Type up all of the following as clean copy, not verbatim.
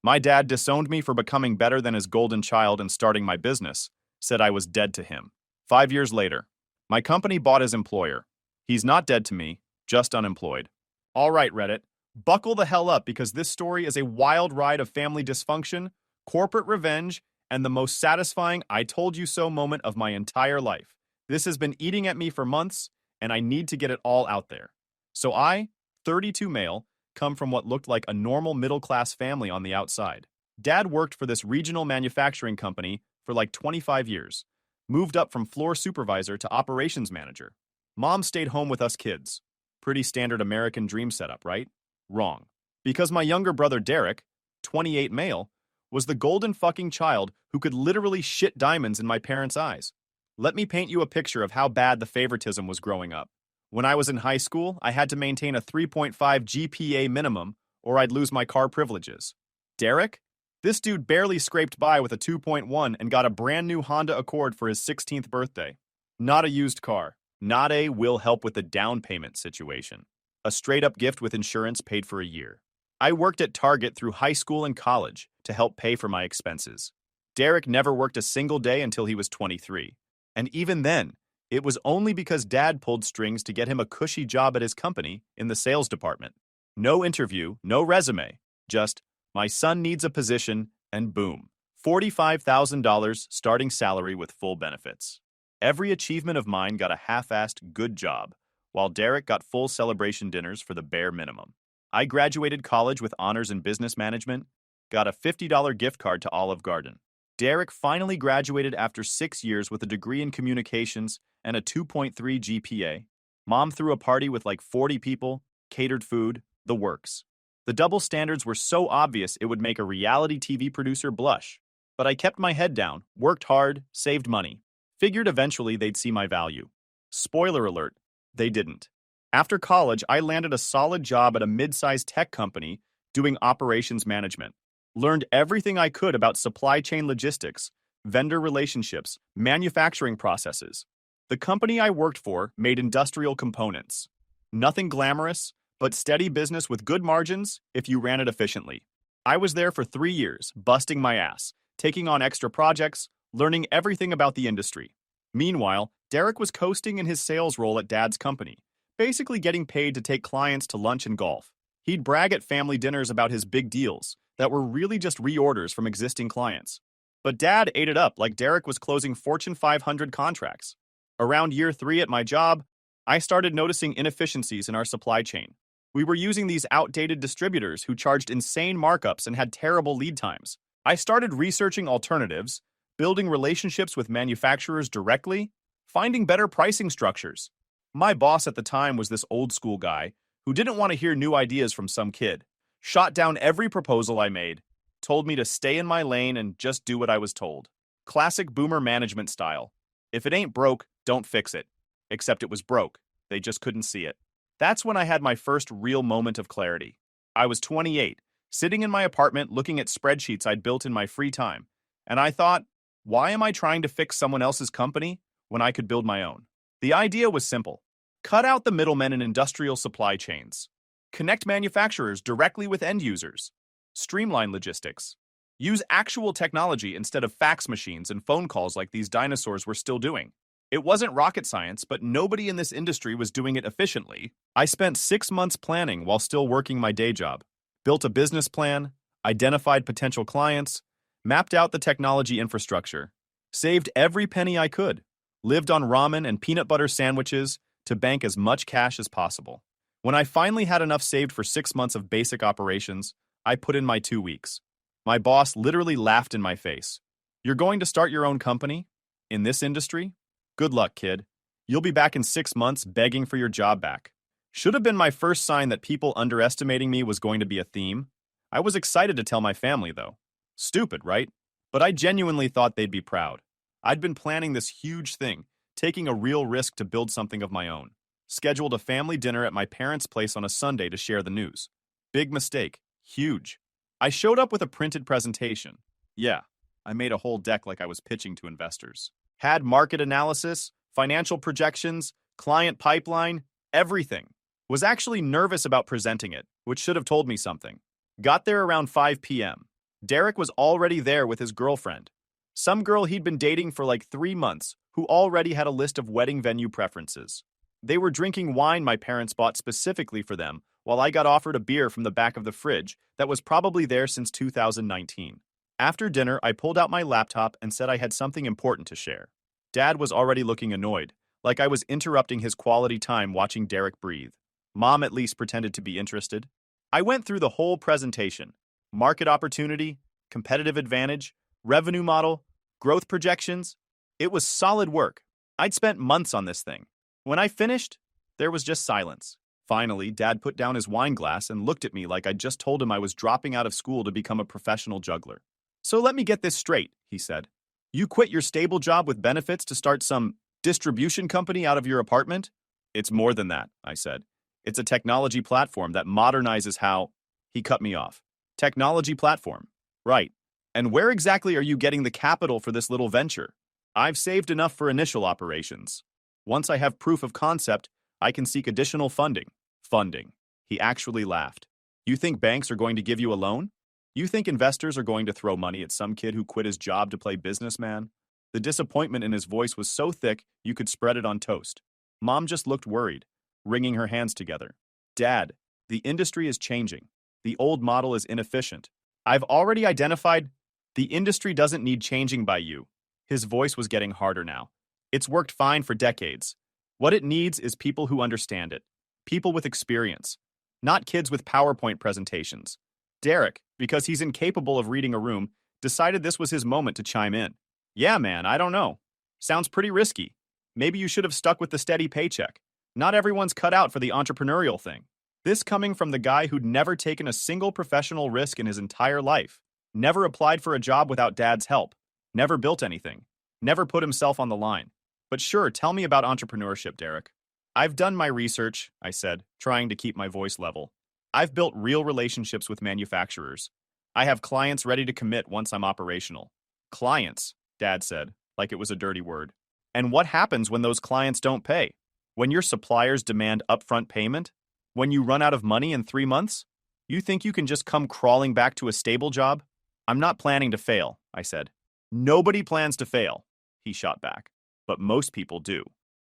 My dad disowned me for becoming better than his golden child and starting my business, said I was dead to him. 5 years later, my company bought his employer. He's not dead to me, just unemployed. All right, Reddit, buckle the hell up because this story is a wild ride of family dysfunction, corporate revenge, and the most satisfying I told you so moment of my entire life. This has been eating at me for months, and I need to get it all out there. So I, 32 male, come from what looked like a normal middle-class family on the outside. Dad worked for this regional manufacturing company for like 25 years, moved up from floor supervisor to operations manager. Mom stayed home with us kids. Pretty standard American dream setup, right? Wrong. Because my younger brother Derek, 28 male, was the golden fucking child who could literally shit diamonds in my parents' eyes. Let me paint you a picture of how bad the favoritism was growing up. When I was in high school, I had to maintain a 3.5 GPA minimum or I'd lose my car privileges. Derek? This dude barely scraped by with a 2.1 and got a brand new Honda Accord for his 16th birthday. Not a used car. Not a will help with the down payment situation. A straight-up gift with insurance paid for a year. I worked at Target through high school and college to help pay for my expenses. Derek never worked a single day until he was 23. And even then, it was only because Dad pulled strings to get him a cushy job at his company in the sales department. No interview, no resume, just, my son needs a position, and boom, $45,000 starting salary with full benefits. Every achievement of mine got a half-assed good job, while Derek got full celebration dinners for the bare minimum. I graduated college with honors in business management, got a $50 gift card to Olive Garden. Derek finally graduated after 6 years with a degree in communications and a 2.3 GPA. Mom threw a party with like 40 people, catered food, the works. The double standards were so obvious it would make a reality TV producer blush. But I kept my head down, worked hard, saved money. Figured eventually they'd see my value. Spoiler alert, they didn't. After college, I landed a solid job at a mid-sized tech company doing operations management. Learned everything I could about supply chain logistics, vendor relationships, manufacturing processes. The company I worked for made industrial components. Nothing glamorous, but steady business with good margins if you ran it efficiently. I was there for 3 years, busting my ass, taking on extra projects, learning everything about the industry. Meanwhile, Derek was coasting in his sales role at Dad's company, basically getting paid to take clients to lunch and golf. He'd brag at family dinners about his big deals that were really just reorders from existing clients. But Dad ate it up like Derek was closing Fortune 500 contracts. Around year 3 at my job, I started noticing inefficiencies in our supply chain. We were using these outdated distributors who charged insane markups and had terrible lead times. I started researching alternatives, building relationships with manufacturers directly, finding better pricing structures. My boss at the time was this old school guy who didn't want to hear new ideas from some kid. Shot down every proposal I made, told me to stay in my lane and just do what I was told. Classic boomer management style. If it ain't broke, don't fix it. Except it was broke. They just couldn't see it. That's when I had my first real moment of clarity. I was 28, sitting in my apartment looking at spreadsheets I'd built in my free time, and I thought, why am I trying to fix someone else's company when I could build my own? The idea was simple. Cut out the middlemen in industrial supply chains. Connect manufacturers directly with end users. Streamline logistics. Use actual technology instead of fax machines and phone calls like these dinosaurs were still doing. It wasn't rocket science, but nobody in this industry was doing it efficiently. I spent 6 months planning while still working my day job. Built a business plan, identified potential clients, mapped out the technology infrastructure, saved every penny I could, lived on ramen and peanut butter sandwiches to bank as much cash as possible. When I finally had enough saved for 6 months of basic operations, I put in my 2 weeks. My boss literally laughed in my face. You're going to start your own company? In this industry? Good luck, kid. You'll be back in 6 months begging for your job back. Should have been my first sign that people underestimating me was going to be a theme. I was excited to tell my family, though. Stupid, right? But I genuinely thought they'd be proud. I'd been planning this huge thing, taking a real risk to build something of my own. Scheduled a family dinner at my parents' place on a Sunday to share the news. Big mistake. Huge. I showed up with a printed presentation. Yeah, I made a whole deck like I was pitching to investors. Had market analysis, financial projections, client pipeline, everything. Was actually nervous about presenting it, which should have told me something. Got there around 5 p.m. Derek was already there with his girlfriend. Some girl he'd been dating for like 3 months, who already had a list of wedding venue preferences. They were drinking wine my parents bought specifically for them, while I got offered a beer from the back of the fridge that was probably there since 2019. After dinner, I pulled out my laptop and said I had something important to share. Dad was already looking annoyed, like I was interrupting his quality time watching Derek breathe. Mom at least pretended to be interested. I went through the whole presentation: market opportunity, competitive advantage, revenue model, growth projections. It was solid work. I'd spent months on this thing. When I finished, there was just silence. Finally, Dad put down his wine glass and looked at me like I'd just told him I was dropping out of school to become a professional juggler. "So let me get this straight," he said. "You quit your stable job with benefits to start some distribution company out of your apartment?" "It's more than that," I said. "It's a technology platform that modernizes how—" He cut me off. "Technology platform. Right. And where exactly are you getting the capital for this little venture?" "I've saved enough for initial operations. Once I have proof of concept, I can seek additional funding." Funding. He actually laughed. "You think banks are going to give you a loan? You think investors are going to throw money at some kid who quit his job to play businessman?" The disappointment in his voice was so thick you could spread it on toast. Mom just looked worried, wringing her hands together. "Dad, the industry is changing. The old model is inefficient. I've already identified— The industry doesn't need changing by you." His voice was getting harder now. "It's worked fine for decades. What it needs is people who understand it. People with experience. Not kids with PowerPoint presentations." Derek, because he's incapable of reading a room, decided this was his moment to chime in. "Yeah, man, I don't know. Sounds pretty risky. Maybe you should have stuck with the steady paycheck. Not everyone's cut out for the entrepreneurial thing." This coming from the guy who'd never taken a single professional risk in his entire life. Never applied for a job without Dad's help. Never built anything. Never put himself on the line. "But sure, tell me about entrepreneurship, Derek." "I've done my research," I said, trying to keep my voice level. "I've built real relationships with manufacturers. I have clients ready to commit once I'm operational." "Clients," Dad said, like it was a dirty word. "And what happens when those clients don't pay? When your suppliers demand upfront payment? When you run out of money in 3 months? You think you can just come crawling back to a stable job?" "I'm not planning to fail," I said. "Nobody plans to fail," he shot back. "But most people do.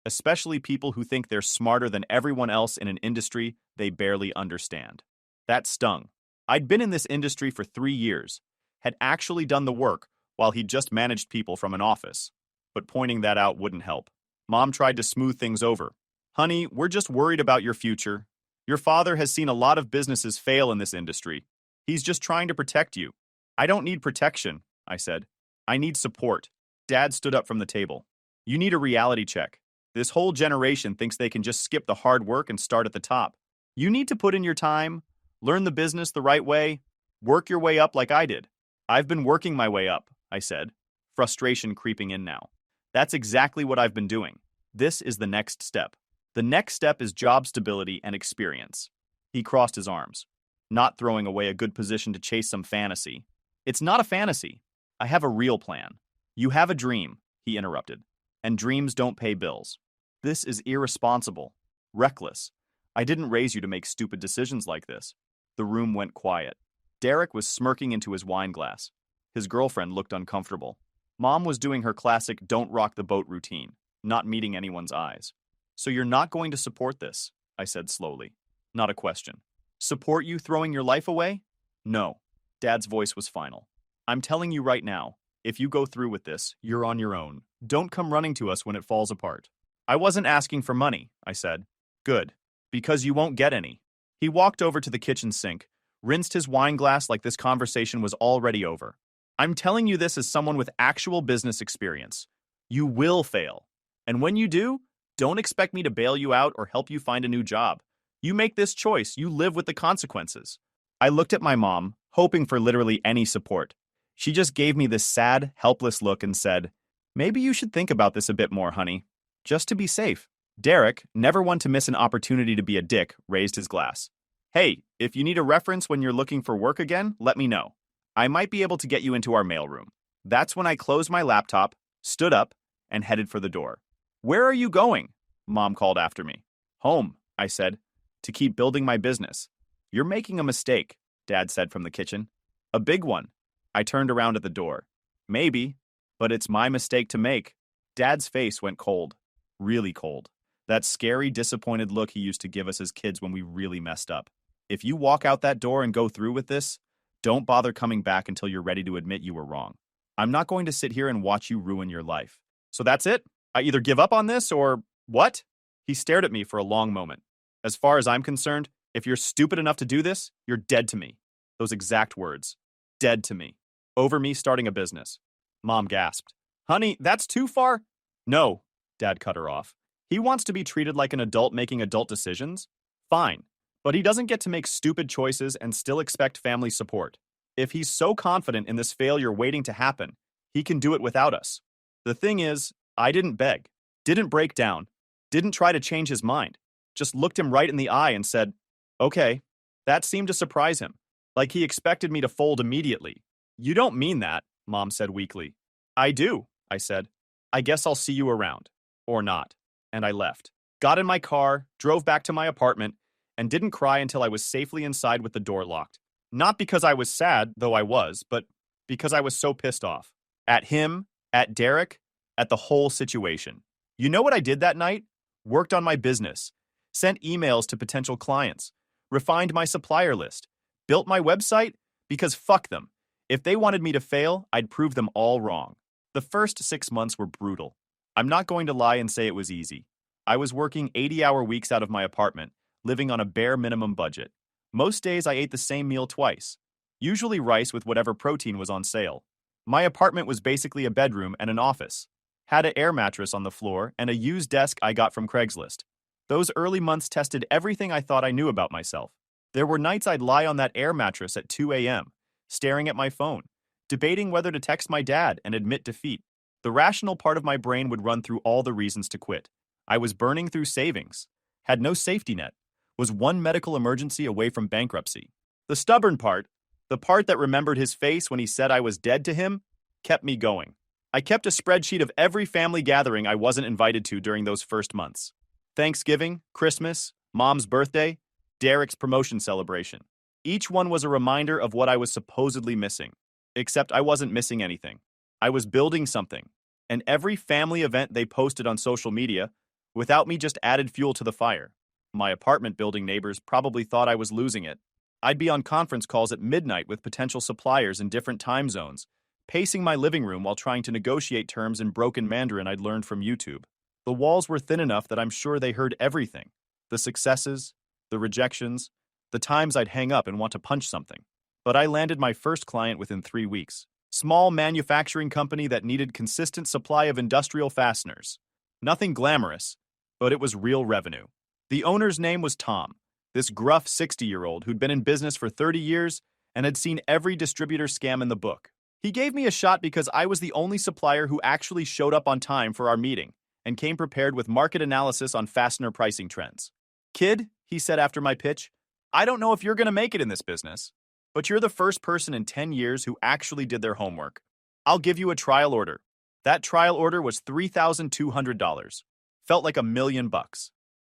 Especially people who think they're smarter than everyone else in an industry they barely understand." That stung. I'd been in this industry for 3 years, had actually done the work while he'd just managed people from an office. But pointing that out wouldn't help. Mom tried to smooth things over. "Honey, we're just worried about your future. Your father has seen a lot of businesses fail in this industry. He's just trying to protect you." "I don't need protection," I said. "I need support." Dad stood up from the table. "You need a reality check. This whole generation thinks they can just skip the hard work and start at the top. You need to put in your time, learn the business the right way, work your way up like I did." "I've been working my way up," I said, frustration creeping in now. "That's exactly what I've been doing. This is the next step. The next step is job stability and experience." He crossed his arms, not throwing away a good position to chase some fantasy. "It's not a fantasy. I have a real plan." "You have a dream," he interrupted, "and dreams don't pay bills." "This is irresponsible. Reckless. I didn't raise you to make stupid decisions like this." The room went quiet. Derek was smirking into his wine glass. His girlfriend looked uncomfortable. Mom was doing her classic don't rock the boat routine, not meeting anyone's eyes. "So you're not going to support this?" I said slowly. Not a question. "Support you throwing your life away?" "No." Dad's voice was final. "I'm telling you right now, if you go through with this, you're on your own. Don't come running to us when it falls apart." "I wasn't asking for money," I said. "Good. Because you won't get any." He walked over to the kitchen sink, rinsed his wine glass like this conversation was already over. "I'm telling you this as someone with actual business experience. You will fail. And when you do, don't expect me to bail you out or help you find a new job. You make this choice, you live with the consequences." I looked at my mom, hoping for literally any support. She just gave me this sad, helpless look and said, "Maybe you should think about this a bit more, honey. Just to be safe." Derek, never one to miss an opportunity to be a dick, raised his glass. "Hey, if you need a reference when you're looking for work again, let me know. I might be able to get you into our mailroom." That's when I closed my laptop, stood up, and headed for the door. "Where are you going?" Mom called after me. "Home," I said, "to keep building my business." "You're making a mistake," Dad said from the kitchen. "A big one." I turned around at the door. Maybe, but it's my mistake to make. Dad's face went cold. Really cold. That scary, disappointed look he used to give us as kids when we really messed up. If you walk out that door and go through with this, don't bother coming back until you're ready to admit you were wrong. I'm not going to sit here and watch you ruin your life. So that's it? I either give up on this or what? He stared at me for a long moment. As far as I'm concerned, if you're stupid enough to do this, you're dead to me. Those exact words. Dead to me. Over me starting a business. Mom gasped. Honey, that's too far? No, Dad cut her off. He wants to be treated like an adult making adult decisions? Fine. But he doesn't get to make stupid choices and still expect family support. If he's so confident in this failure waiting to happen, he can do it without us. The thing is, I didn't beg, didn't break down, didn't try to change his mind, just looked him right in the eye and said, okay. That seemed to surprise him, like he expected me to fold immediately. You don't mean that, Mom said weakly. I do, I said. I guess I'll see you around. Or not. And I left. Got in my car, drove back to my apartment, and didn't cry until I was safely inside with the door locked. Not because I was sad, though I was, but because I was so pissed off. At him, at Derek, at the whole situation. You know what I did that night? Worked on my business. Sent emails to potential clients. Refined my supplier list. Built my website? Because fuck them. If they wanted me to fail, I'd prove them all wrong. The first 6 months were brutal. I'm not going to lie and say it was easy. I was working 80-hour weeks out of my apartment, living on a bare minimum budget. Most days I ate the same meal twice, usually rice with whatever protein was on sale. My apartment was basically a bedroom and an office. Had an air mattress on the floor and a used desk I got from Craigslist. Those early months tested everything I thought I knew about myself. There were nights I'd lie on that air mattress at 2 a.m., staring at my phone, debating whether to text my dad and admit defeat. The rational part of my brain would run through all the reasons to quit. I was burning through savings, had no safety net, was one medical emergency away from bankruptcy. The stubborn part, the part that remembered his face when he said I was dead to him, kept me going. I kept a spreadsheet of every family gathering I wasn't invited to during those first months. Thanksgiving, Christmas, Mom's birthday, Derek's promotion celebration. Each one was a reminder of what I was supposedly missing. Except I wasn't missing anything. I was building something. And every family event they posted on social media, without me, just added fuel to the fire. My apartment building neighbors probably thought I was losing it. I'd be on conference calls at midnight with potential suppliers in different time zones, pacing my living room while trying to negotiate terms in broken Mandarin I'd learned from YouTube. The walls were thin enough that I'm sure they heard everything. The successes, the rejections, the times I'd hang up and want to punch something. But I landed my first client within 3 weeks. Small manufacturing company that needed consistent supply of industrial fasteners. Nothing glamorous, but it was real revenue. The owner's name was Tom, this gruff 60-year-old who'd been in business for 30 years and had seen every distributor scam in the book. He gave me a shot because I was the only supplier who actually showed up on time for our meeting and came prepared with market analysis on fastener pricing trends. Kid, he said after my pitch, I don't know if you're going to make it in this business, but you're the first person in 10 years who actually did their homework. I'll give you a trial order. That trial order was $3,200. Felt like $1 million.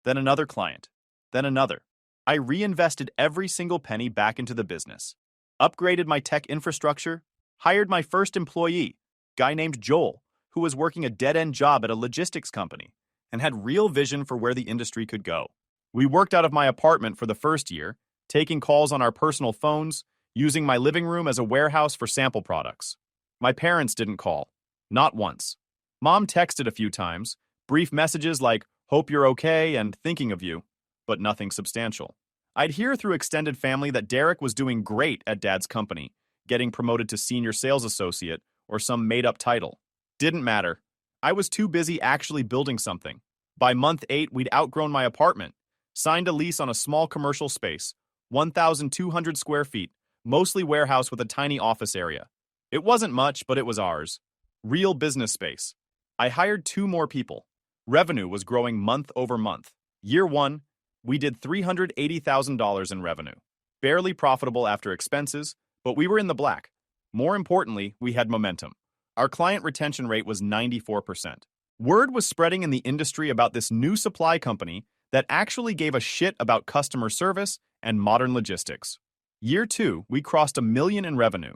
Then another client. Then another. I reinvested every single penny back into the business. Upgraded my tech infrastructure. Hired my first employee, guy named Joel, who was working a dead-end job at a logistics company and had real vision for where the industry could go. We worked out of my apartment for the first year, taking calls on our personal phones, using my living room as a warehouse for sample products. My parents didn't call. Not once. Mom texted a few times, brief messages like, hope you're okay and thinking of you, but nothing substantial. I'd hear through extended family that Derek was doing great at Dad's company, getting promoted to senior sales associate or some made-up title. Didn't matter. I was too busy actually building something. By month 8, we'd outgrown my apartment, signed a lease on a small commercial space, 1,200 square feet, mostly warehouse with a tiny office area. It wasn't much, but it was ours. Real business space. I hired 2 more people. Revenue was growing month over month. Year 1, we did $380,000 in revenue. Barely profitable after expenses, but we were in the black. More importantly, we had momentum. Our client retention rate was 94%. Word was spreading in the industry about this new supply company that actually gave a shit about customer service and modern logistics. Year 2, we crossed $1 million in revenue.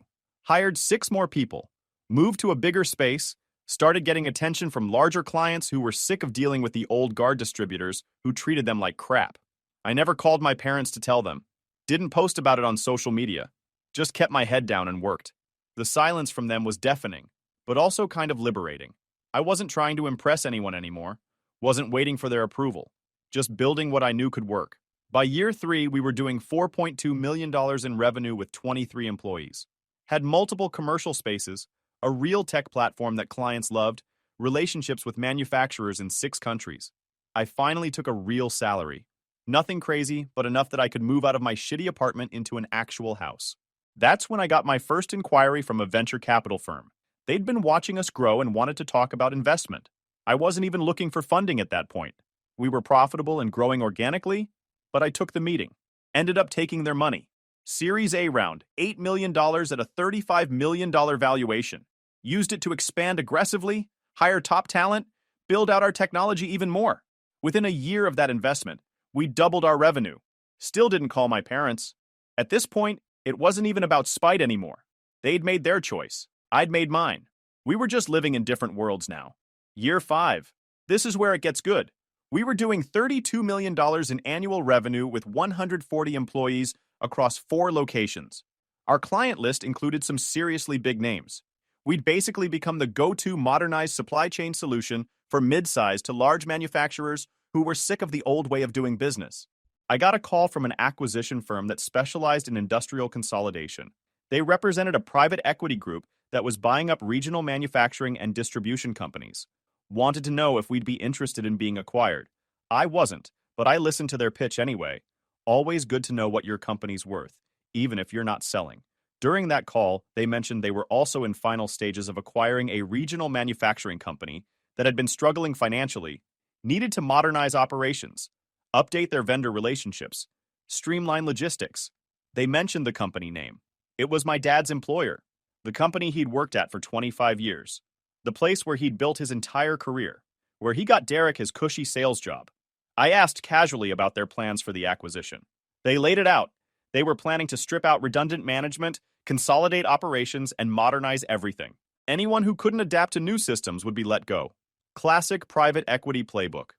Hired 6 more people, moved to a bigger space, started getting attention from larger clients who were sick of dealing with the old guard distributors who treated them like crap. I never called my parents to tell them, didn't post about it on social media, just kept my head down and worked. The silence from them was deafening, but also kind of liberating. I wasn't trying to impress anyone anymore, wasn't waiting for their approval, just building what I knew could work. By year 3, we were doing $4.2 million in revenue with 23 employees. Had multiple commercial spaces, a real tech platform that clients loved, relationships with manufacturers in 6 countries. I finally took a real salary. Nothing crazy, but enough that I could move out of my shitty apartment into an actual house. That's when I got my first inquiry from a venture capital firm. They'd been watching us grow and wanted to talk about investment. I wasn't even looking for funding at that point. We were profitable and growing organically, but I took the meeting. Ended up taking their money. Series A round, $8 million at a $35 million valuation. Used it to expand aggressively, hire top talent, build out our technology even more. Within a year of that investment, we doubled our revenue. Still didn't call my parents. At this point, it wasn't even about spite anymore. They'd made their choice. I'd made mine. We were just living in different worlds now. Year 5. This is where it gets good. We were doing $32 million in annual revenue with 140 employees across 4 locations. Our client list included some seriously big names. We'd basically become the go-to modernized supply chain solution for mid-sized to large manufacturers who were sick of the old way of doing business. I got a call from an acquisition firm that specialized in industrial consolidation. They represented a private equity group that was buying up regional manufacturing and distribution companies. Wanted to know if we'd be interested in being acquired. I wasn't, but I listened to their pitch anyway. Always good to know what your company's worth, even if you're not selling. During that call, they mentioned they were also in final stages of acquiring a regional manufacturing company that had been struggling financially, needed to modernize operations, update their vendor relationships, streamline logistics. They mentioned the company name. It was my dad's employer, the company he'd worked at for 25 years, the place where he'd built his entire career, where he got Derek his cushy sales job. I asked casually about their plans for the acquisition. They laid it out. They were planning to strip out redundant management, consolidate operations, and modernize everything. Anyone who couldn't adapt to new systems would be let go. Classic private equity playbook.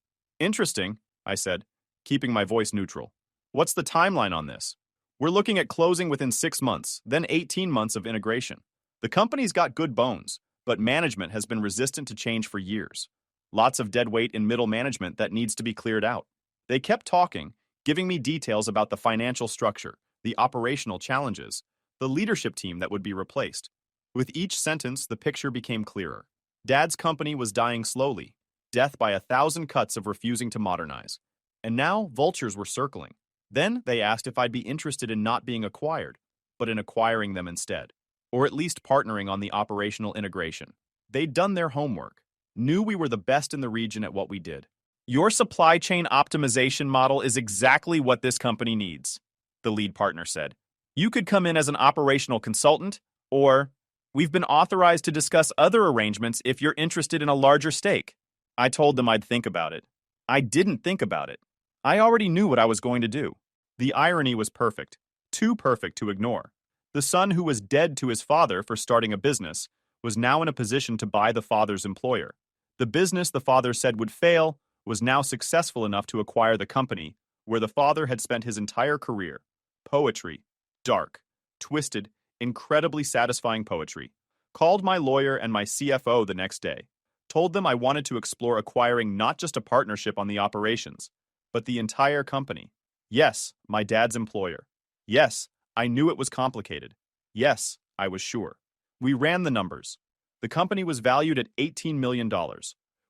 Interesting, I said, keeping my voice neutral. What's the timeline on this? We're looking at closing within 6 months, then 18 months of integration. The company's got good bones, but management has been resistant to change for years. Lots of dead weight in middle management that needs to be cleared out. They kept talking, giving me details about the financial structure, the operational challenges, the leadership team that would be replaced. With each sentence, the picture became clearer. Dad's company was dying slowly, death by 1,000 cuts of refusing to modernize. And now vultures were circling. Then they asked if I'd be interested in not being acquired, but in acquiring them instead, or at least partnering on the operational integration. They'd done their homework, knew we were the best in the region at what we did. Your supply chain optimization model is exactly what this company needs, the lead partner said. You could come in as an operational consultant, or we've been authorized to discuss other arrangements if you're interested in a larger stake. I told them I'd think about it. I didn't think about it. I already knew what I was going to do. The irony was perfect, too perfect to ignore. The son who was dead to his father for starting a business was now in a position to buy the father's employer. The business the father said would fail was now successful enough to acquire the company where the father had spent his entire career. Poetry. Dark. Twisted. Incredibly satisfying poetry. Called my lawyer and my CFO the next day. Told them I wanted to explore acquiring not just a partnership on the operations, but the entire company. Yes, my dad's employer. Yes, I knew it was complicated. Yes, I was sure. We ran the numbers. The company was valued at $18 million,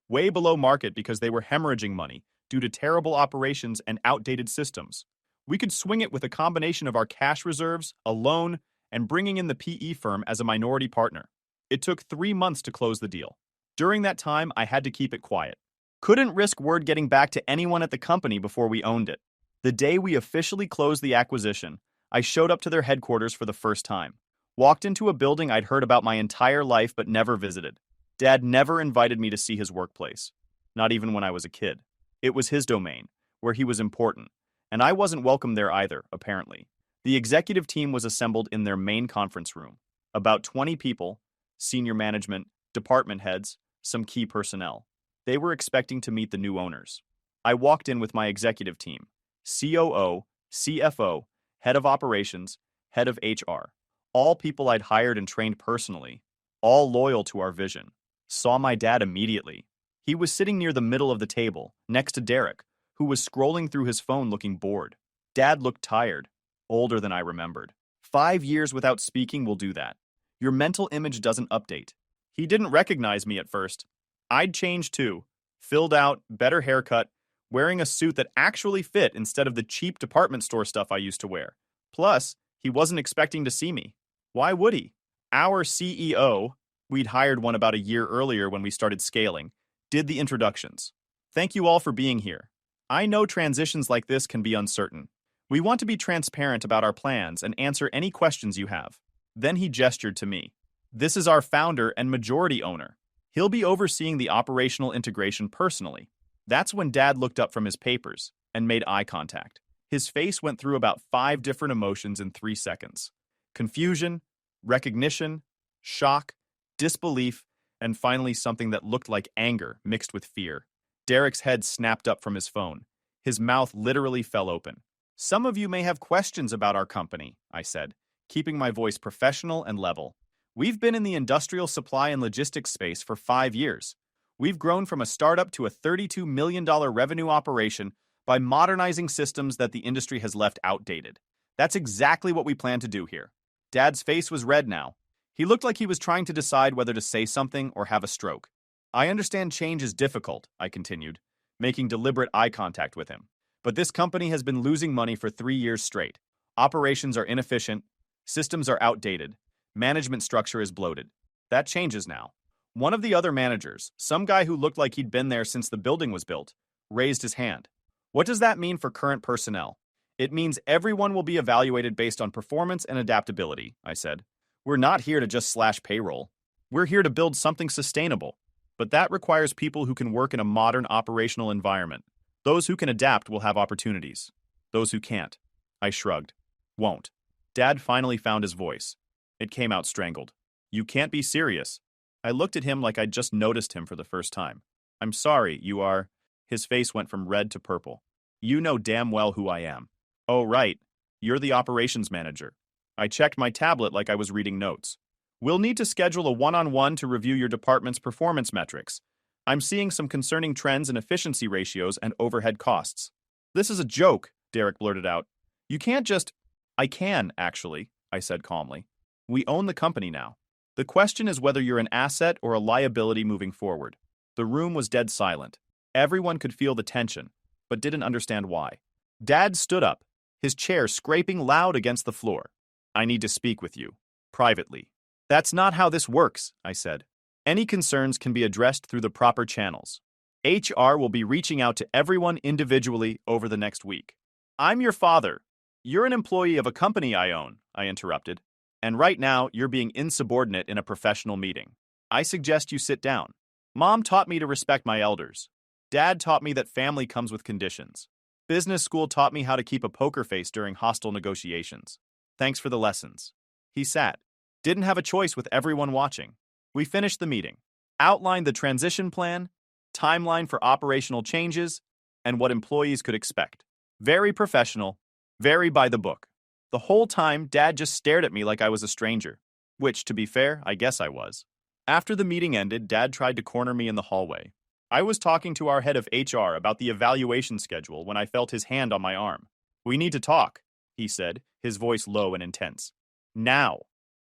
way below market because they were hemorrhaging money due to terrible operations and outdated systems. We could swing it with a combination of our cash reserves, a loan, and bringing in the PE firm as a minority partner. It took 3 months to close the deal. During that time, I had to keep it quiet. Couldn't risk word getting back to anyone at the company before we owned it. The day we officially closed the acquisition, I showed up to their headquarters for the first time. Walked into a building I'd heard about my entire life but never visited. Dad never invited me to see his workplace, not even when I was a kid. It was his domain, where he was important, and I wasn't welcome there either, apparently. The executive team was assembled in their main conference room. About 20 people, senior management, department heads, some key personnel. They were expecting to meet the new owners. I walked in with my executive team, COO, CFO, head of operations, head of HR, all people I'd hired and trained personally, all loyal to our vision. Saw my dad immediately. He was sitting near the middle of the table, next to Derek, who was scrolling through his phone looking bored. Dad looked tired, older than I remembered. 5 years without speaking will do that. Your mental image doesn't update. He didn't recognize me at first. I'd changed too. Filled out, better haircut, wearing a suit that actually fit instead of the cheap department store stuff I used to wear. Plus, he wasn't expecting to see me. Why would he? Our CEO, we'd hired one about a year earlier when we started scaling, did the introductions. Thank you all for being here. I know transitions like this can be uncertain. We want to be transparent about our plans and answer any questions you have. Then he gestured to me. This is our founder and majority owner. He'll be overseeing the operational integration personally. That's when Dad looked up from his papers and made eye contact. His face went through about 5 different emotions in 3 seconds. Confusion, recognition, shock, disbelief, and finally something that looked like anger mixed with fear. Derek's head snapped up from his phone. His mouth literally fell open. Some of you may have questions about our company, I said, keeping my voice professional and level. We've been in the industrial supply and logistics space for 5 years. We've grown from a startup to a $32 million revenue operation by modernizing systems that the industry has left outdated. That's exactly what we plan to do here. Dad's face was red now. He looked like he was trying to decide whether to say something or have a stroke. I understand change is difficult, I continued, making deliberate eye contact with him. But this company has been losing money for 3 years straight. Operations are inefficient, systems are outdated, management structure is bloated. That changes now. One of the other managers, some guy who looked like he'd been there since the building was built, raised his hand. What does that mean for current personnel? It means everyone will be evaluated based on performance and adaptability, I said. We're not here to just slash payroll. We're here to build something sustainable. But that requires people who can work in a modern operational environment. Those who can adapt will have opportunities. Those who can't, I shrugged, won't. Dad finally found his voice. It came out strangled. You can't be serious. I looked at him like I'd just noticed him for the first time. I'm sorry, you are... His face went from red to purple. You know damn well who I am. Oh, right. You're the operations manager. I checked my tablet like I was reading notes. We'll need to schedule a one-on-one to review your department's performance metrics. I'm seeing some concerning trends in efficiency ratios and overhead costs. This is a joke, Derek blurted out. You can't just... I can, actually, I said calmly. We own the company now. The question is whether you're an asset or a liability moving forward. The room was dead silent. Everyone could feel the tension, but didn't understand why. Dad stood up, his chair scraping loud against the floor. I need to speak with you, privately. That's not how this works, I said. Any concerns can be addressed through the proper channels. HR will be reaching out to everyone individually over the next week. I'm your father. You're an employee of a company I own, I interrupted. And right now, you're being insubordinate in a professional meeting. I suggest you sit down. Mom taught me to respect my elders. Dad taught me that family comes with conditions. Business school taught me how to keep a poker face during hostile negotiations. Thanks for the lessons. He sat. Didn't have a choice with everyone watching. We finished the meeting. Outlined the transition plan, timeline for operational changes, and what employees could expect. Very professional, very by the book. The whole time, Dad just stared at me like I was a stranger. Which, to be fair, I guess I was. After the meeting ended, Dad tried to corner me in the hallway. I was talking to our head of HR about the evaluation schedule when I felt his hand on my arm. We need to talk, he said, his voice low and intense. Now.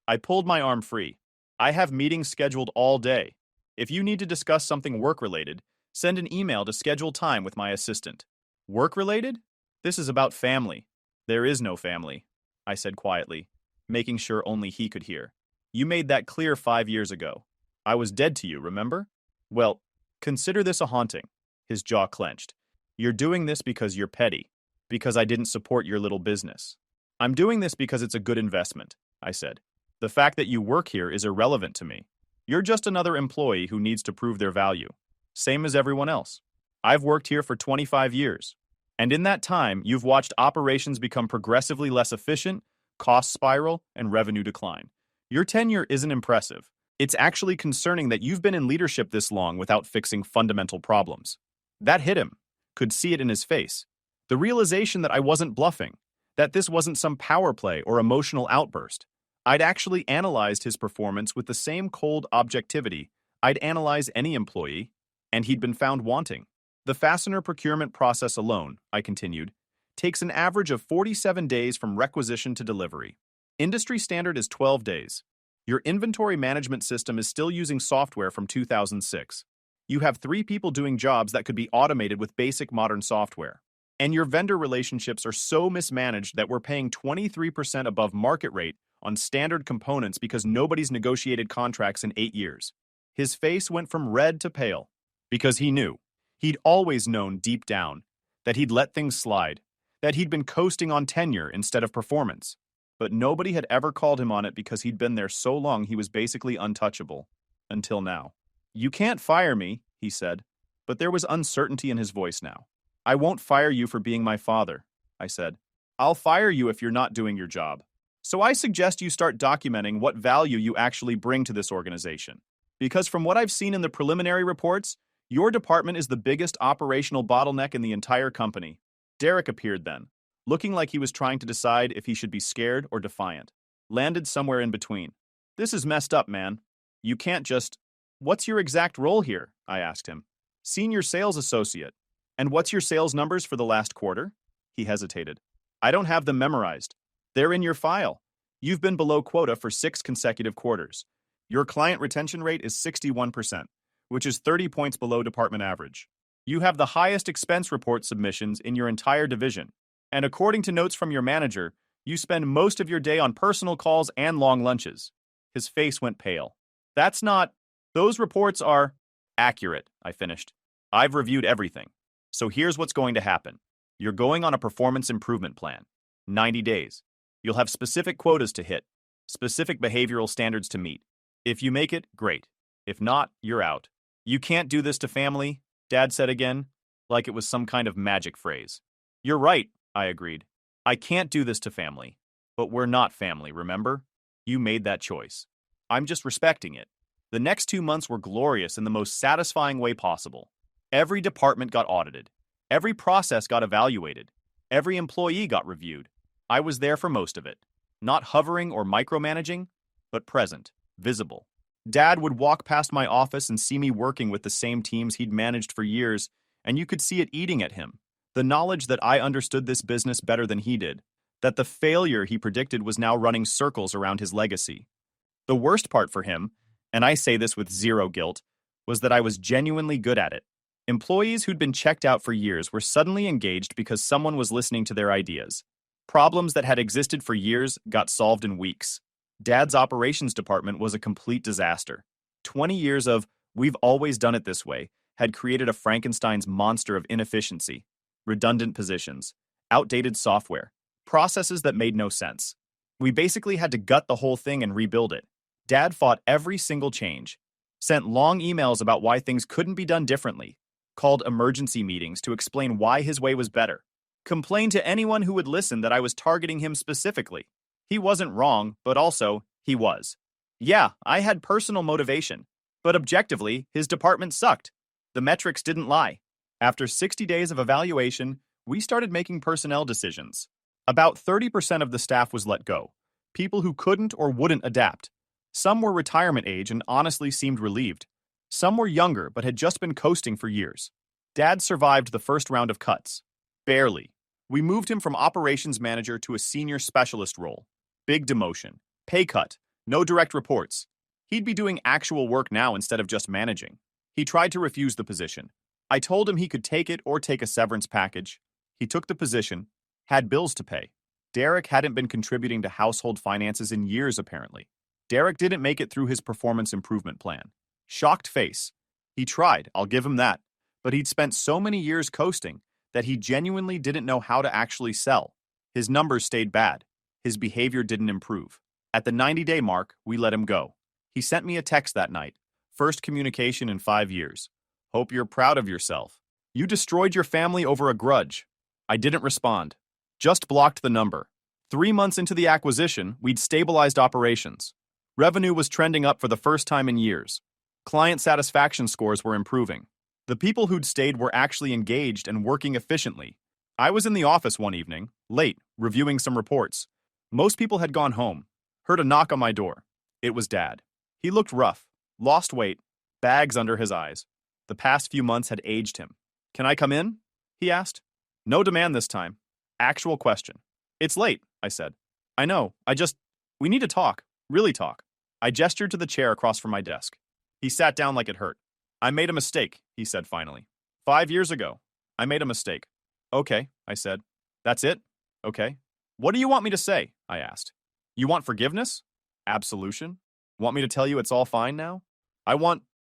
I pulled my arm free. I have meetings scheduled all day. If you need to discuss something work-related, send an email to schedule time with my assistant. Work-related? This is about family. There is no family, I said quietly, making sure only he could hear. You made that clear 5 years ago. I was dead to you, remember? Well, consider this a haunting. His jaw clenched. You're doing this because you're petty, because I didn't support your little business. I'm doing this because it's a good investment, I said. The fact that you work here is irrelevant to me. You're just another employee who needs to prove their value. Same as everyone else. I've worked here for 25 years. And in that time, you've watched operations become progressively less efficient, cost spiral, and revenue decline. Your tenure isn't impressive. It's actually concerning that you've been in leadership this long without fixing fundamental problems. That hit him. Could see it in his face. The realization that I wasn't bluffing, that this wasn't some power play or emotional outburst. I'd actually analyzed his performance with the same cold objectivity I'd analyze any employee, and he'd been found wanting. The fastener procurement process alone, I continued, takes an average of 47 days from requisition to delivery. Industry standard is 12 days. Your inventory management system is still using software from 2006. You have 3 people doing jobs that could be automated with basic modern software. And your vendor relationships are so mismanaged that we're paying 23% above market rate on standard components because nobody's negotiated contracts in 8 years. His face went from red to pale because he knew. He'd always known deep down that he'd let things slide, that he'd been coasting on tenure instead of performance. But nobody had ever called him on it because he'd been there so long he was basically untouchable. Until now. You can't fire me, he said, but there was uncertainty in his voice now. I won't fire you for being my father, I said. I'll fire you if you're not doing your job. So I suggest you start documenting what value you actually bring to this organization. Because from what I've seen in the preliminary reports, your department is the biggest operational bottleneck in the entire company. Derek appeared then, looking like he was trying to decide if he should be scared or defiant. Landed somewhere in between. This is messed up, man. You can't just... What's your exact role here? I asked him. Senior sales associate. And what's your sales numbers for the last quarter? He hesitated. I don't have them memorized. They're in your file. You've been below quota for 6 consecutive quarters. Your client retention rate is 61%, which is 30 points below department average. You have the highest expense report submissions in your entire division. And according to notes from your manager, you spend most of your day on personal calls and long lunches. His face went pale. That's not... Those reports are accurate, I finished. I've reviewed everything. So here's what's going to happen. You're going on a performance improvement plan. 90 days. You'll have specific quotas to hit, specific behavioral standards to meet. If you make it, great. If not, you're out. You can't do this to family, Dad said again, like it was some kind of magic phrase. You're right, I agreed. I can't do this to family. But we're not family, remember? You made that choice. I'm just respecting it. The next 2 months were glorious in the most satisfying way possible. Every department got audited. Every process got evaluated. Every employee got reviewed. I was there for most of it. Not hovering or micromanaging, but present, visible. Dad would walk past my office and see me working with the same teams he'd managed for years, and you could see it eating at him. The knowledge that I understood this business better than he did, that the failure he predicted was now running circles around his legacy. The worst part for him, and I say this with zero guilt, was that I was genuinely good at it. Employees who'd been checked out for years were suddenly engaged because someone was listening to their ideas. Problems that had existed for years got solved in weeks. Dad's operations department was a complete disaster. 20 years of, we've always done it this way, had created a Frankenstein's monster of inefficiency, redundant positions, outdated software, processes that made no sense. We basically had to gut the whole thing and rebuild it. Dad fought every single change, sent long emails about why things couldn't be done differently, called emergency meetings to explain why his way was better, complained to anyone who would listen that I was targeting him specifically. He wasn't wrong, but also, he was. Yeah, I had personal motivation, but objectively, his department sucked. The metrics didn't lie. After 60 days of evaluation, we started making personnel decisions. About 30% of the staff was let go, people who couldn't or wouldn't adapt. Some were retirement age and honestly seemed relieved. Some were younger but had just been coasting for years. Dad survived the first round of cuts. Barely. We moved him from operations manager to a senior specialist role. Big demotion. Pay cut. No direct reports. He'd be doing actual work now instead of just managing. He tried to refuse the position. I told him he could take it or take a severance package. He took the position, had bills to pay. Derek hadn't been contributing to household finances in years, apparently. Derek didn't make it through his performance improvement plan. Shocked face. He tried, I'll give him that. But he'd spent so many years coasting that he genuinely didn't know how to actually sell. His numbers stayed bad. His behavior didn't improve. At the 90-day mark, we let him go. He sent me a text that night. First communication in 5 years. Hope you're proud of yourself. You destroyed your family over a grudge. I didn't respond. Just blocked the number. 3 months into the acquisition, we'd stabilized operations. Revenue was trending up for the first time in years. Client satisfaction scores were improving. The people who'd stayed were actually engaged and working efficiently. I was in the office one evening, late, reviewing some reports. Most people had gone home. Heard a knock on my door. It was Dad. He looked rough, lost weight, bags under his eyes. The past few months had aged him. "Can I come in?" he asked. No demand this time. Actual question. "It's late," I said. "I know, we need to talk, really talk." I gestured to the chair across from my desk. He sat down like it hurt. "I made a mistake," he said finally. 5 years ago, I made a mistake." "Okay," I said. "That's it? Okay. What do you want me to say?" I asked. "You want forgiveness? Absolution? Want me to tell you it's all fine now?"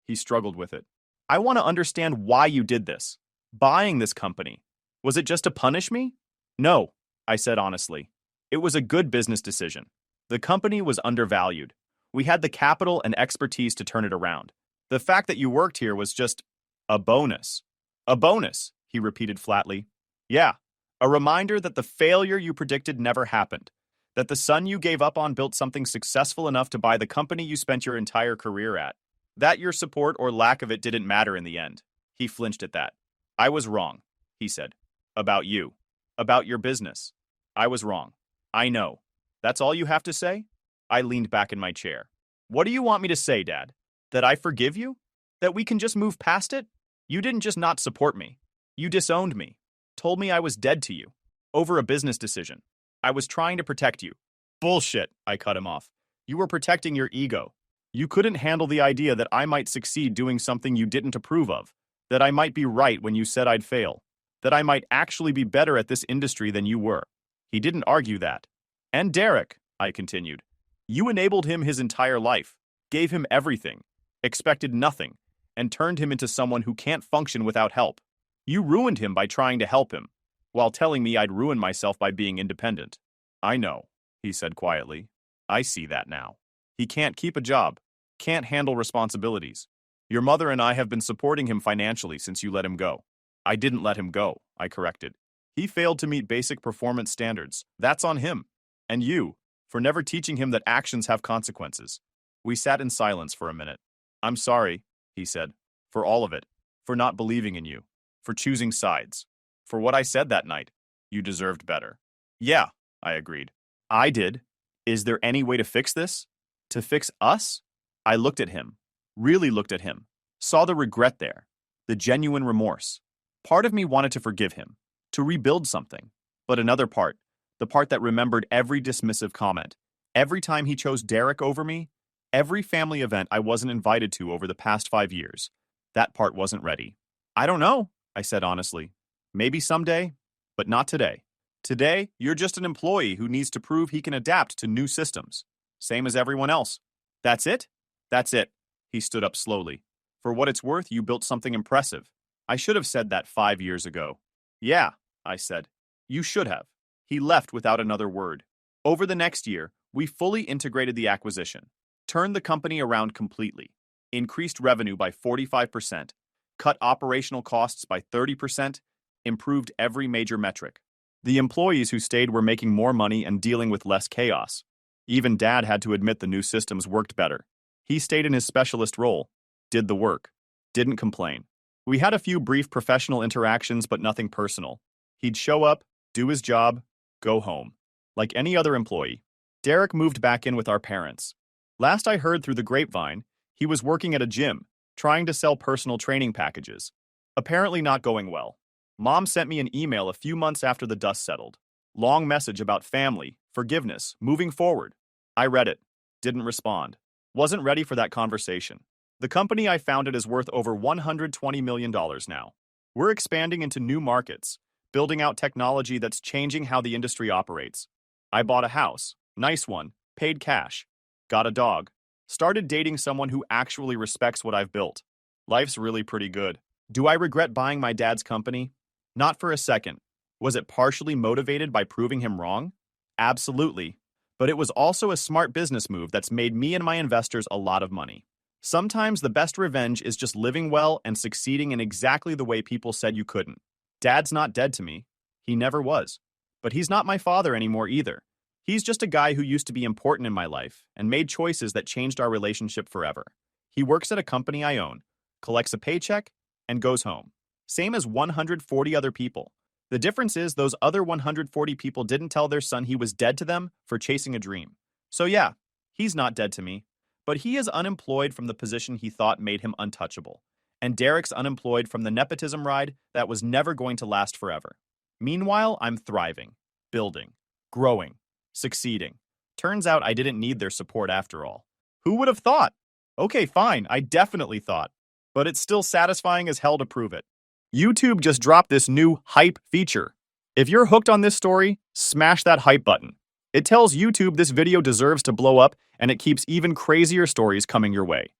He struggled with it. "I want to understand why you did this. Buying this company. Was it just to punish me?" "No," I said honestly. "It was a good business decision. The company was undervalued. We had the capital and expertise to turn it around. The fact that you worked here was just a bonus." "A bonus," he repeated flatly. "Yeah, a reminder that the failure you predicted never happened. That the son you gave up on built something successful enough to buy the company you spent your entire career at. That your support or lack of it didn't matter in the end." He flinched at that. "I was wrong," he said. "About you. About your business. I was wrong. I know. That's all you have to say?" I leaned back in my chair. "What do you want me to say, Dad? That I forgive you? That we can just move past it? You didn't just not support me. You disowned me. Told me I was dead to you. Over a business decision. I was trying to protect you." "Bullshit," I cut him off. "You were protecting your ego. You couldn't handle the idea that I might succeed doing something you didn't approve of. That I might be right when you said I'd fail. That I might actually be better at this industry than you were." He didn't argue that. "And Derek," I continued. "You enabled him his entire life, gave him everything, expected nothing, and turned him into someone who can't function without help. You ruined him by trying to help him, while telling me I'd ruin myself by being independent." "I know," he said quietly. "I see that now. He can't keep a job, can't handle responsibilities. Your mother and I have been supporting him financially since you let him go." "I didn't let him go," I corrected. "He failed to meet basic performance standards. That's on him. And you, for never teaching him that actions have consequences." We sat in silence for a minute. "I'm sorry," he said, "for all of it. For not believing in you. For choosing sides. For what I said that night. You deserved better." "Yeah," I agreed. "I did. Is there any way to fix this? To fix us?" I looked at him. Really looked at him. Saw the regret there. The genuine remorse. Part of me wanted to forgive him. To rebuild something. But another part, the part that remembered every dismissive comment, every time he chose Derek over me, every family event I wasn't invited to over the past 5 years, that part wasn't ready. "I don't know," I said honestly. "Maybe someday, but not today. Today, you're just an employee who needs to prove he can adapt to new systems. Same as everyone else." "That's it?" "That's it." He stood up slowly. "For what it's worth, you built something impressive. I should have said that 5 years ago." "Yeah," I said. "You should have." He left without another word. Over the next year, we fully integrated the acquisition, turned the company around completely, increased revenue by 45%, cut operational costs by 30%, improved every major metric. The employees who stayed were making more money and dealing with less chaos. Even Dad had to admit the new systems worked better. He stayed in his specialist role, did the work, didn't complain. We had a few brief professional interactions, but nothing personal. He'd show up, do his job, go home. Like any other employee. Derek moved back in with our parents. Last I heard through the grapevine, he was working at a gym, trying to sell personal training packages. Apparently not going well. Mom sent me an email a few months after the dust settled. Long message about family, forgiveness, moving forward. I read it. Didn't respond. Wasn't ready for that conversation. The company I founded is worth over $120 million now. We're expanding into new markets, building out technology that's changing how the industry operates. I bought a house, nice one, paid cash. Got a dog. Started dating someone who actually respects what I've built. Life's really pretty good. Do I regret buying my dad's company? Not for a second. Was it partially motivated by proving him wrong? Absolutely. But it was also a smart business move that's made me and my investors a lot of money. Sometimes the best revenge is just living well and succeeding in exactly the way people said you couldn't. Dad's not dead to me. He never was. But he's not my father anymore either. He's just a guy who used to be important in my life and made choices that changed our relationship forever. He works at a company I own, collects a paycheck, and goes home. Same as 140 other people. The difference is those other 140 people didn't tell their son he was dead to them for chasing a dream. So yeah, he's not dead to me. But he is unemployed from the position he thought made him untouchable. And Derek's unemployed from the nepotism ride that was never going to last forever. Meanwhile, I'm thriving, building, growing, succeeding. Turns out I didn't need their support after all. Who would have thought? Okay, fine, I definitely thought. But it's still satisfying as hell to prove it. YouTube just dropped this new hype feature. If you're hooked on this story, smash that hype button. It tells YouTube this video deserves to blow up, and it keeps even crazier stories coming your way.